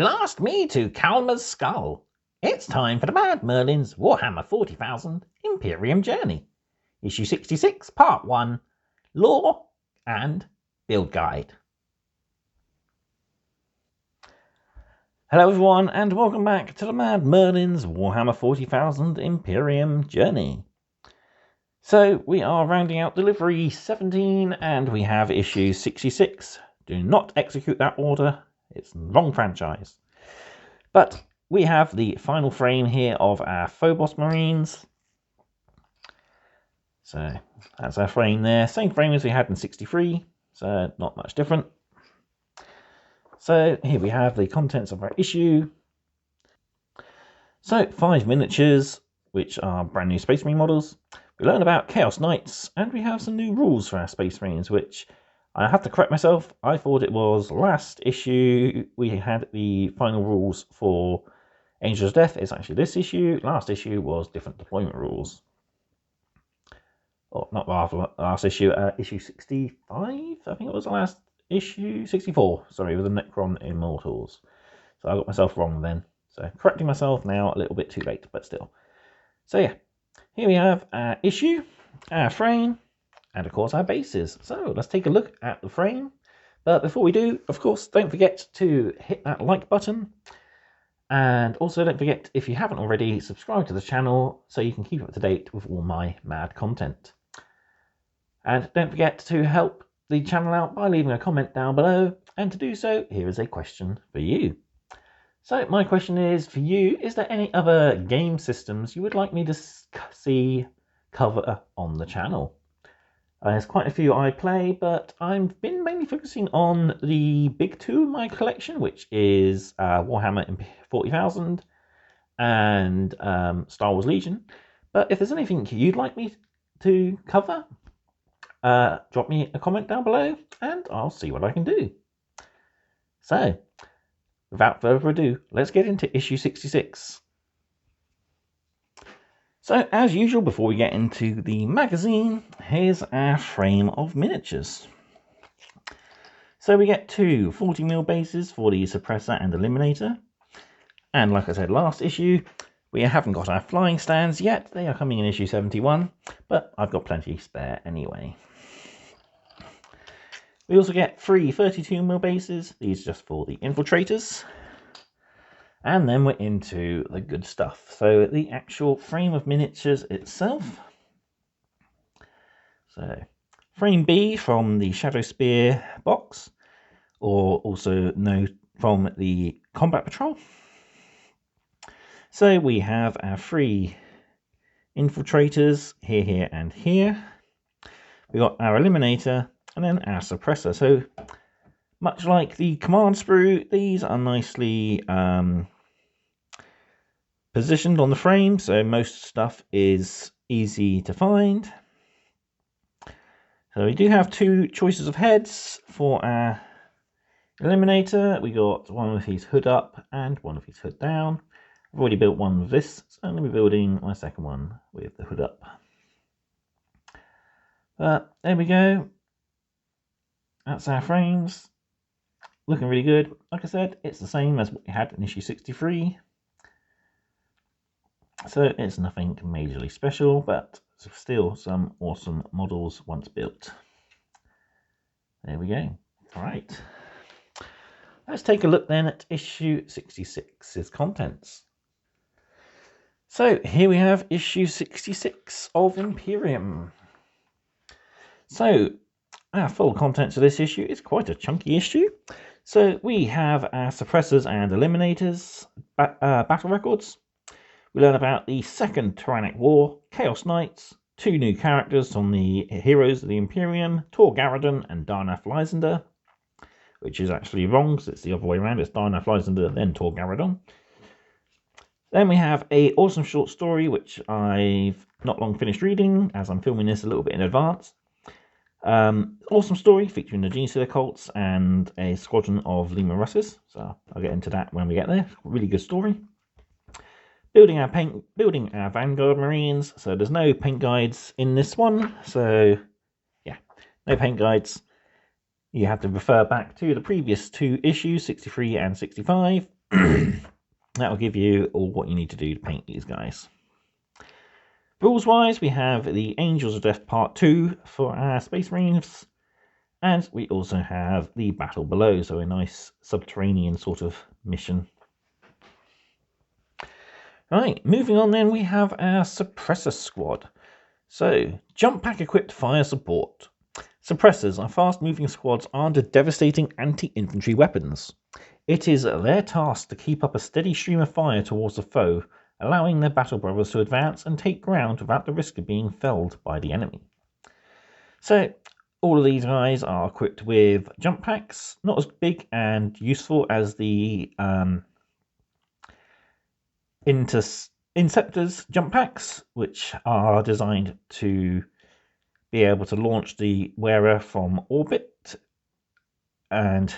Blast me to Kalmar's skull. It's time for the Mad Merlins Warhammer 40,000 Imperium Journey. Issue 66, Part 1, Lore and Build Guide. Hello everyone and welcome back to the Mad Merlins Warhammer 40,000 Imperium Journey. So we are rounding out delivery 17 and we have issue 66. Do not execute that order. It's the wrong franchise. But we have the final frame here of our Phobos Marines. So that's our frame there. Same frame as we had in 63. So not much different. So here we have the contents of our issue. So 5 miniatures, which are brand new Space Marine models. We learn about Chaos Knights, and we have some new rules for our Space Marines, which I have to correct myself. I thought it was last issue we had the final rules for Angels of Death. It's actually this issue. Last issue was different deployment rules. Oh, not last issue, issue 65, I think it was the last issue. 64, sorry, with the Necron Immortals. So I got myself wrong then. So correcting myself now, a little bit too late, but still. So yeah, here we have our issue, our frame, and of course our bases. So let's take a look at the frame. But before we do, of course, don't forget to hit that like button. And also don't forget, if you haven't already, subscribe to the channel so you can keep up to date with all my mad content. And don't forget to help the channel out by leaving a comment down below. And to do so, here is a question for you. So my question is for you, is there any other game systems you would like me to see cover on the channel? There's quite a few I play, but I've been mainly focusing on the big two in my collection, which is Warhammer 40,000 and Star Wars Legion. But if there's anything you'd like me to cover, drop me a comment down below and I'll see what I can do. So, without further ado, let's get into issue 66. So, as usual, before we get into the magazine, here's our frame of miniatures. So we get two 40mm bases for the Suppressor and Eliminator. And like I said last issue, we haven't got our flying stands yet. They are coming in issue 71, but I've got plenty spare anyway. We also get three 32mm bases. These are just for the Infiltrators. And then we're into the good stuff. So the actual frame of miniatures itself. So frame B from the Shadow Spear box, or also known from the Combat Patrol. So we have our three Infiltrators here, here, and here. We got our Eliminator and then our Suppressor. So much like the command sprue, these are nicely positioned on the frame, so most stuff is easy to find. So we do have two choices of heads for our Eliminator. We got one with his hood up and one with his hood down. I've already built one with this, so I'm going to be building my second one with the hood up. But there we go. That's our frames. Looking really good. Like I said, it's the same as what we had in issue 63. So it's nothing majorly special, but still some awesome models once built. There we go. All right. Let's take a look then at issue 66's contents. So here we have issue 66 of Imperium. So our full contents of this issue is quite a chunky issue. So we have our Suppressors and Eliminators battle records. We learn about the Second Tyrannic War, Chaos Knights, two new characters on the Heroes of the Imperium, Tor Garadon and Darnath Lysander, which is actually wrong because it's the other way around. It's Darnath Lysander, then Tor Garadon. Then we have a awesome short story, which I've not long finished reading, as I'm filming this a little bit in advance. Awesome story featuring the Genocide cults and a squadron of Lima Russes. So I'll get into that when we get there. Really good story. Building our Vanguard Marines. So there's no paint guides in this one. So yeah, no paint guides. You have to refer back to the previous two issues, 63 and 65. That will give you all what you need to do to paint these guys. Rules wise, we have the Angels of Death Part 2 for our Space Marines, and we also have the Battle Below, so a nice subterranean sort of mission. Right, moving on then, we have our Suppressor Squad. So, jump pack equipped fire support. Suppressors are fast-moving squads armed with devastating anti-infantry weapons. It is their task to keep up a steady stream of fire towards the foe, allowing their battle brothers to advance and take ground without the risk of being felled by the enemy. So, all of these guys are equipped with jump packs, not as big and useful as the Inceptors jump packs, which are designed to be able to launch the wearer from orbit and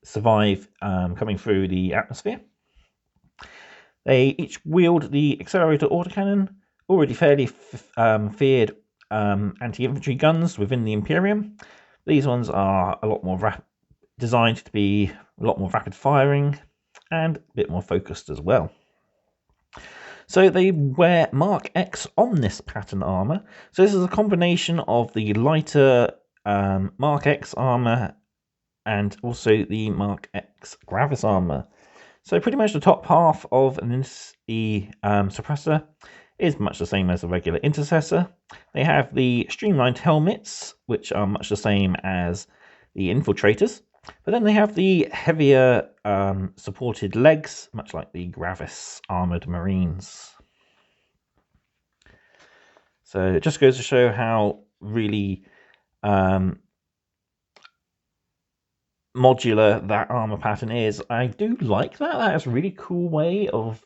survive coming through the atmosphere. They each wield the Accelerator autocannon, already fairly feared anti-infantry guns within the Imperium. These ones are a lot more designed to be a lot more rapid firing and a bit more focused as well. So they wear Mark X Omnis pattern armor. So this is a combination of the lighter Mark X armor and also the Mark X Gravis armor. So pretty much the top half of the suppressor is much the same as the regular intercessor. They have the streamlined helmets, which are much the same as the infiltrators. But then they have the heavier supported legs, much like the Gravis armored Marines. So it just goes to show how really modular that armor pattern is. I do like that. That is a really cool way of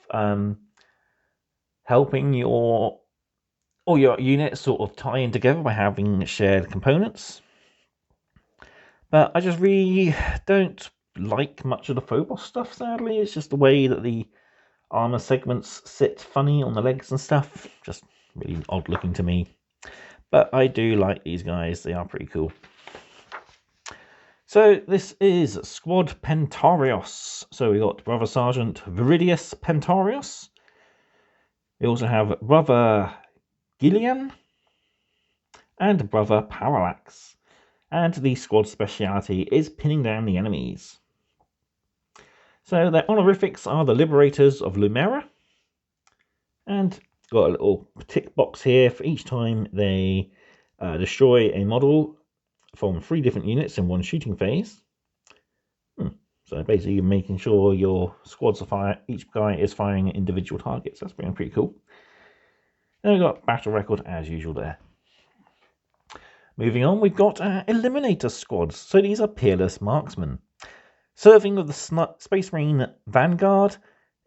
helping all your units sort of tie in together by having shared components. But I just really don't like much of the Phobos stuff, sadly. It's just the way that the armor segments sit funny on the legs and stuff. Just really odd looking to me. But I do like these guys. They are pretty cool. So this is Squad Pentarios. So we got Brother Sergeant Viridius Pentarios. We also have Brother Gillian and Brother Parallax. And the squad speciality is pinning down the enemies. So their honorifics are the Liberators of Lumera. And got a little tick box here for each time they destroy a model from 3 different units in one shooting phase. So basically making sure your squads are each guy is firing at individual targets. That's pretty cool. Then we've got battle record as usual there. Moving on, we've got Eliminator squads. So these are peerless marksmen. Serving with the Space Marine Vanguard,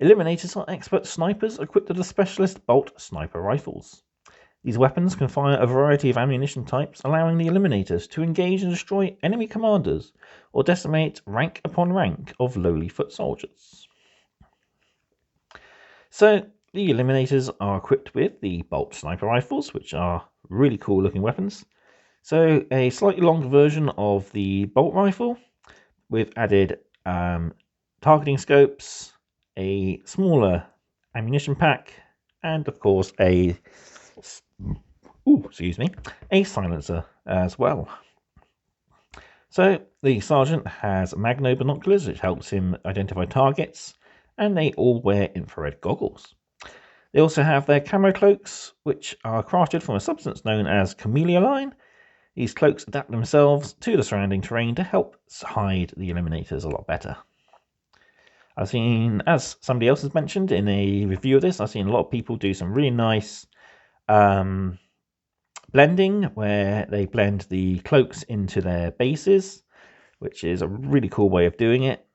Eliminators are expert snipers equipped with the specialist bolt sniper rifles. These weapons can fire a variety of ammunition types, allowing the Eliminators to engage and destroy enemy commanders or decimate rank upon rank of lowly foot soldiers. So the Eliminators are equipped with the bolt sniper rifles, which are really cool looking weapons. So a slightly longer version of the bolt rifle with added targeting scopes, a smaller ammunition pack, and of course a silencer as well. So the sergeant has magno binoculars, which helps him identify targets, and they all wear infrared goggles. They also have their camo cloaks, which are crafted from a substance known as chameleoline. These cloaks adapt themselves to the surrounding terrain to help hide the Eliminators a lot better. I've seen, as somebody else has mentioned in a review of this, I've seen a lot of people do some really nice blending where they blend the cloaks into their bases, which is a really cool way of doing it.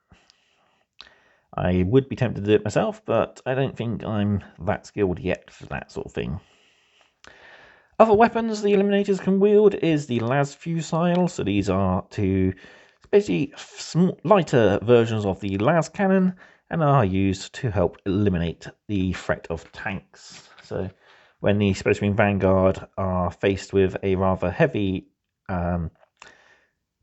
I would be tempted to do it myself, but I don't think I'm that skilled yet for that sort of thing. Other weapons the Eliminators can wield is the las fusile. So these are basically lighter versions of the las cannon and are used to help eliminate the threat of tanks. So when the Space Marine Vanguard are faced with a rather heavy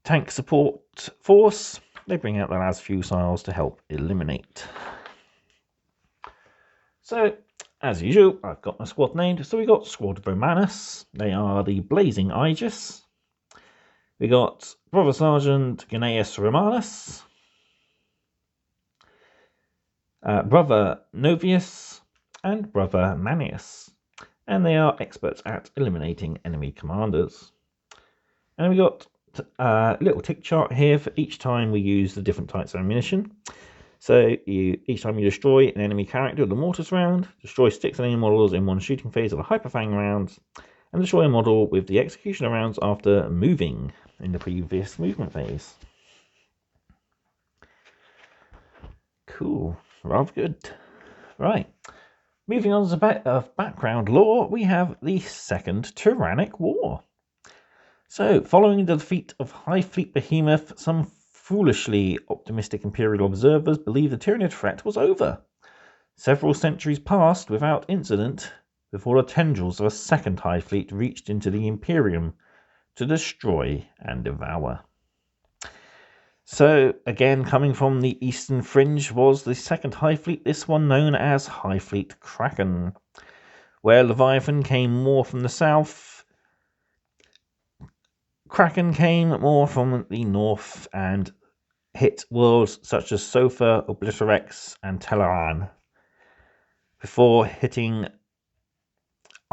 tank support force, they bring out the las fusiles to help eliminate. So, as usual, I've got my squad named. So we got Squad Romanus. They are the Blazing Aegis. We got Brother Sergeant Gnaeus Romanus, Brother Novius, and Brother Manius. And they are experts at eliminating enemy commanders. And we got a little tick chart here for each time we use the different types of ammunition. So each time you destroy an enemy character with a mortis round, destroy 6 enemy models in one shooting phase of the Hyperfang rounds, and destroy a model with the executioner rounds after moving in the previous movement phase. Cool, rather good. Right, moving on to a bit of background lore, we have the Second Tyrannic War. So, following the defeat of High Fleet Behemoth, some foolishly optimistic Imperial observers believed the Tyranid threat was over. Several centuries passed without incident before the tendrils of a second High Fleet reached into the Imperium to destroy and devour. So, again, coming from the eastern fringe was the second High Fleet, this one known as High Fleet Kraken, where Leviathan came more from the south. Kraken came more from the north and hit worlds such as Sofa, Obliterex, and Teleran, before hitting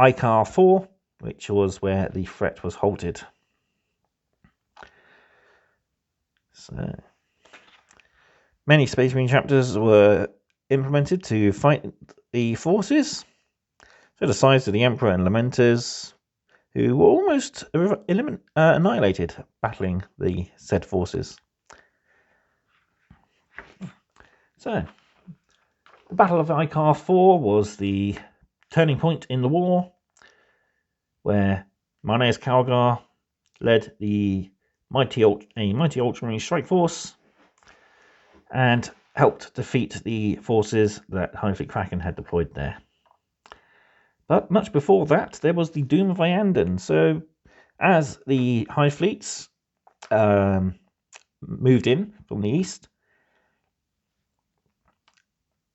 Icar 4, which was where the threat was halted. So, many Space Marine chapters were implemented to fight the forces. So the size of the Emperor and Lamenters, who were almost annihilated battling the said forces. So, the Battle of Icar 4 was the turning point in the war, where Marnes Calgar led the mighty Ultramarine strike force and helped defeat the forces that High Fleet Kraken had deployed there. But much before that, there was the Doom of Iandan. So, as the High Fleets moved in from the east,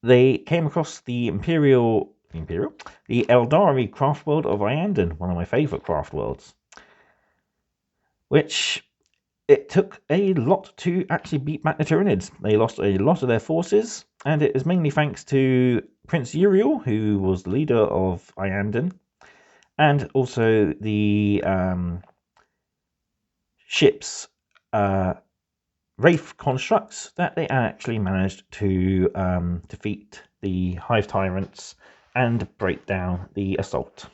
they came across the the Eldari craft world of Iandan, one of my favourite craft worlds, which it took a lot to actually beat back the Tyranids. They lost a lot of their forces, and it is mainly thanks to Prince Uriel, who was the leader of Iandan, and also the ship's Wraith constructs, that they actually managed to defeat the Hive Tyrants and break down the assault.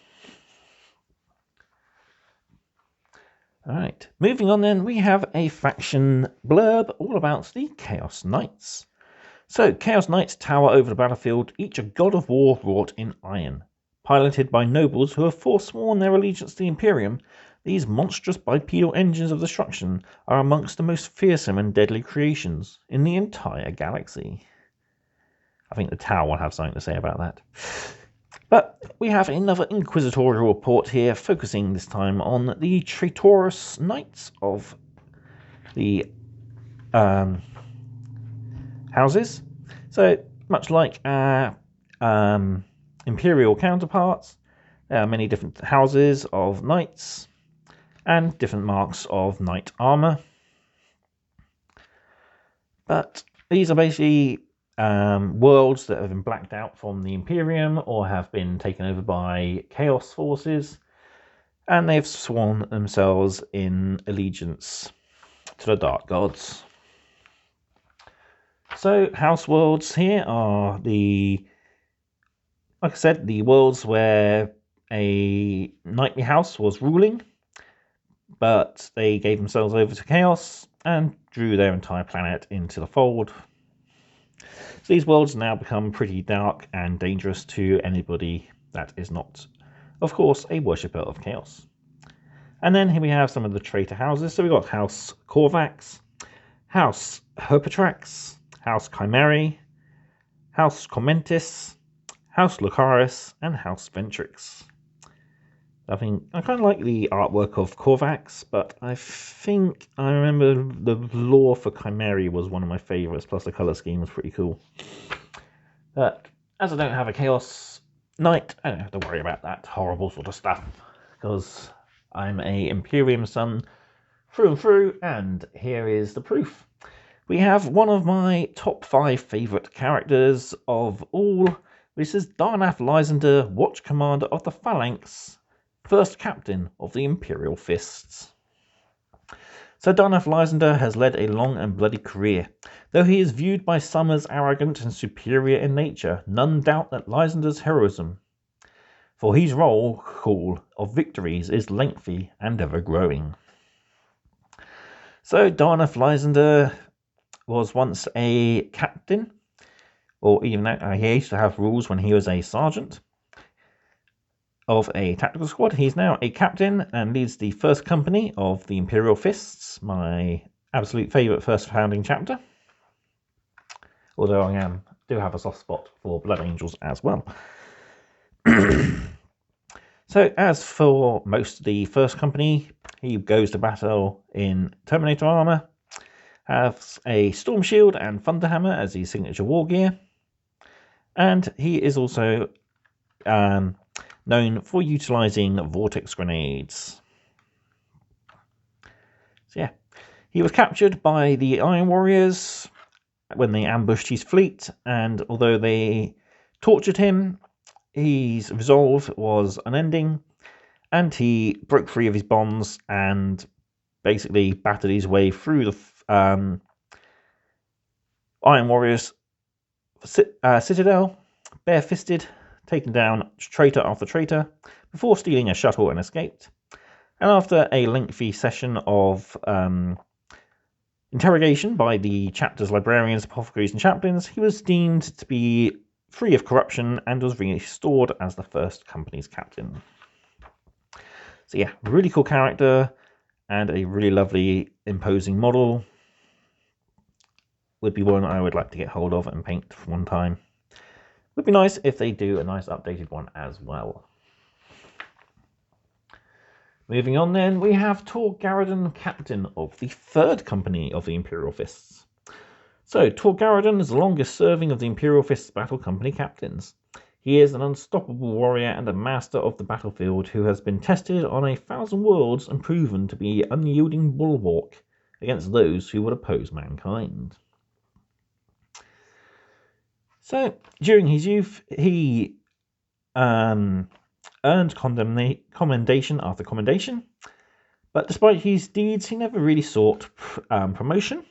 Alright, moving on then, we have a faction blurb all about the Chaos Knights. So, Chaos Knights tower over the battlefield, each a god of war wrought in iron. Piloted by nobles who have forsworn their allegiance to the Imperium, these monstrous bipedal engines of destruction are amongst the most fearsome and deadly creations in the entire galaxy. I think the tower will have something to say about that. But we have another inquisitorial report here, focusing this time on the traitorous knights of the houses. So, much like our imperial counterparts, there are many different houses of knights and different marks of knight armor. But these are basically worlds that have been blacked out from the Imperium or have been taken over by Chaos forces, and they've sworn themselves in allegiance to the Dark Gods. So, house worlds here are like I said, the worlds where a knightly house was ruling, but they gave themselves over to Chaos and drew their entire planet into the fold. So these worlds now become pretty dark and dangerous to anybody that is not, of course, a worshipper of Chaos. And then here we have some of the traitor houses. So we've got House Corvax, House Herpetrax, House Chimeri, House Commentis, House Lucaris, and House Ventrix. I think I kind of like the artwork of Korvax, but I think I remember the lore for Chimeri was one of my favourites, plus the colour scheme was pretty cool. But as I don't have a Chaos Knight, I don't have to worry about that horrible sort of stuff, because I'm a Imperium son through and through, and here is the proof. We have one of my top 5 favourite characters of all, which is Darnath Lysander, Watch Commander of the Phalanx, first captain of the Imperial Fists. So Darnath Lysander has led a long and bloody career. Though he is viewed by some as arrogant and superior in nature, none doubt that Lysander's heroism, for his roll call of victories is lengthy and ever growing. So Darnath Lysander was once a captain, or even he used to have rules when he was a sergeant of a tactical squad. He's now a captain and leads the first company of the Imperial Fists, my absolute favourite first founding chapter. Although I do have a soft spot for Blood Angels as well. So as for most of the first company, he goes to battle in Terminator armour, has a Storm Shield and Thunderhammer as his signature war gear, and he is also known for utilising Vortex Grenades. So yeah, he was captured by the Iron Warriors when they ambushed his fleet, and although they tortured him, his resolve was unending, and he broke free of his bonds and basically battered his way through the Iron Warriors citadel, bare-fisted, taking down traitor after traitor, before stealing a shuttle and escaped. And after a lengthy session of interrogation by the chapter's librarians, apothecaries, and chaplains, he was deemed to be free of corruption and was restored as the first company's captain. So yeah, really cool character and a really lovely, imposing model. Would be one I would like to get hold of and paint one time. Would be nice if they do a nice updated one as well. Moving on then, we have Tor Garadon, captain of the third company of the Imperial Fists. So, Tor Garadon is the longest serving of the Imperial Fists battle company captains. He is an unstoppable warrior and a master of the battlefield who has been tested on 1,000 worlds and proven to be an unyielding bulwark against those who would oppose mankind. So, during his youth, he earned commendation after commendation, but despite his deeds, he never really sought promotion.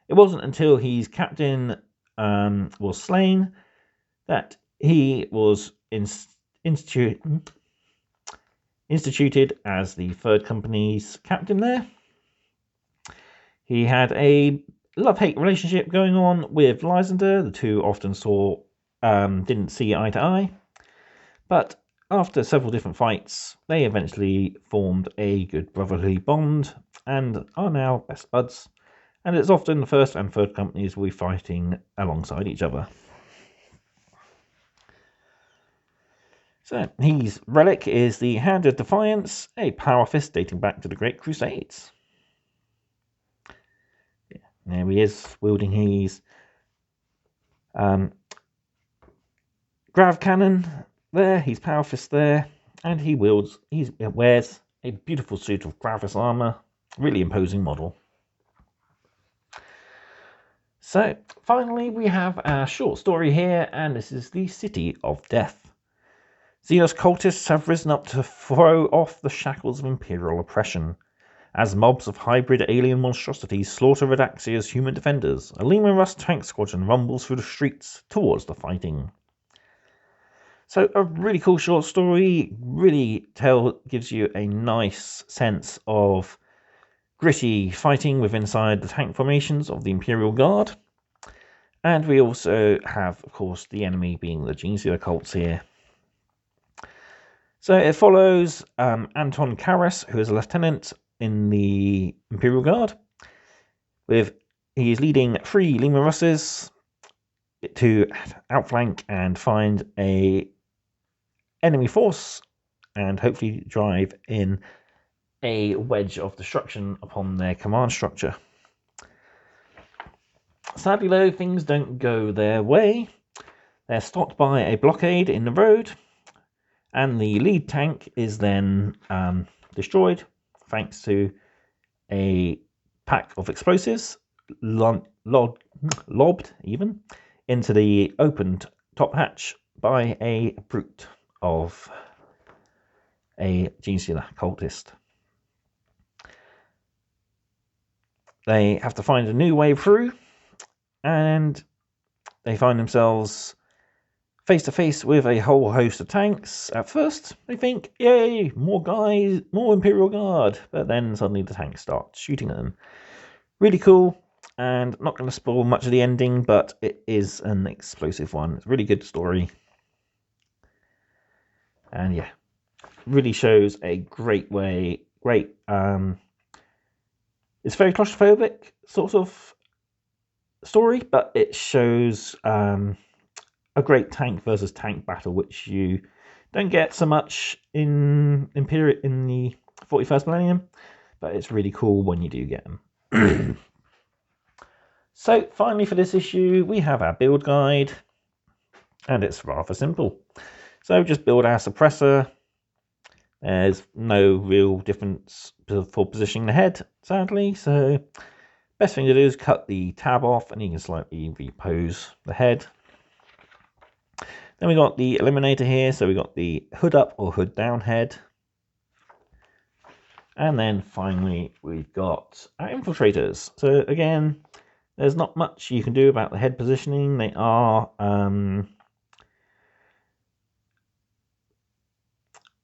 It wasn't until his captain was slain that he was instituted as the third company's captain there. He had a love-hate relationship going on with Lysander. The two often didn't see eye to eye, but after several different fights, they eventually formed a good brotherly bond and are now best buds. And it's often the first and third companies will be fighting alongside each other. So his relic is the Hand of Defiance, a power fist dating back to the Great Crusades. Yeah, there he is, wielding his grav cannon there, his power fist there, and he wears a beautiful suit of Gravis armor, really imposing model. So finally we have our short story here, and this is the City of Death. Xenos cultists have risen up to throw off the shackles of imperial oppression. As mobs of hybrid alien monstrosities slaughter Redaxia's human defenders, a Lima Rust tank squadron rumbles through the streets towards the fighting. So a really cool short story, really gives you a nice sense of gritty fighting within inside the tank formations of the Imperial Guard. And we also have, of course, the enemy being the Genesier cults here. So it follows Anton Karas, who is a lieutenant in the Imperial Guard. He is leading 3 Lima Russes to outflank and find a enemy force and hopefully drive in a wedge of destruction upon their command structure. Sadly though, things don't go their way. They're stopped by a blockade in the road, and the lead tank is then destroyed thanks to a pack of explosives lobbed even into the opened top hatch by a brute of a Genestealer cultist. They have to find a new way through, and they find themselves face to face with a whole host of tanks. At first, they think, yay, more guys, more Imperial Guard, but then suddenly the tanks start shooting at them. Really cool, and not going to spoil much of the ending, but it is an explosive one. It's a really good story. And yeah, really shows a great way, it's very claustrophobic sort of story, but it shows a great tank versus tank battle, which you don't get so much in the 41st Millennium, but it's really cool when you do get them. So finally for this issue, we have our build guide, and it's rather simple. So just build our suppressor. There's no real difference for positioning the head, sadly, so best thing to do is cut the tab off and you can slightly repose the head. Then we got the eliminator here, so we got the hood up or hood down head. And then finally we've got our infiltrators. So again, there's not much you can do about the head positioning. They are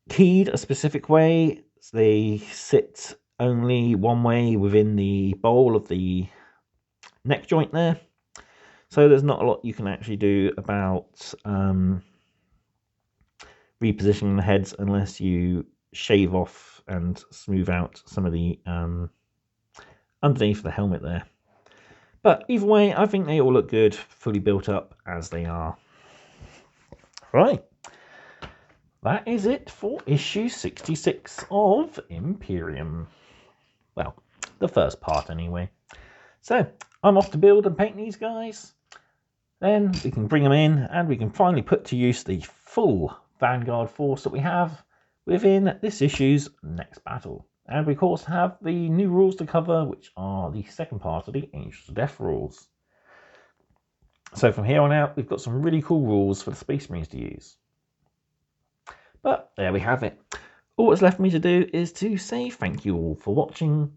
keyed a specific way. So they sit only one way within the bowl of the neck joint there. So there's not a lot you can actually do about repositioning the heads unless you shave off and smooth out some of the underneath the helmet there. But either way, I think they all look good, fully built up as they are. Right. That is it for issue 66 of Imperium. Well, the first part anyway. So, I'm off to build and paint these guys. Then we can bring them in and we can finally put to use the full Vanguard force that we have within this issue's next battle. And we of course have the new rules to cover, which are the second part of the Angels of Death rules. So from here on out, we've got some really cool rules for the Space Marines to use. But there we have it. All that's left for me to do is to say thank you all for watching.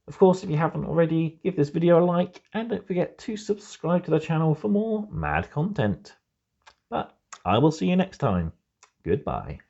Of course, if you haven't already, give this video a like and don't forget to subscribe to the channel for more mad content. But I will see you next time. Goodbye.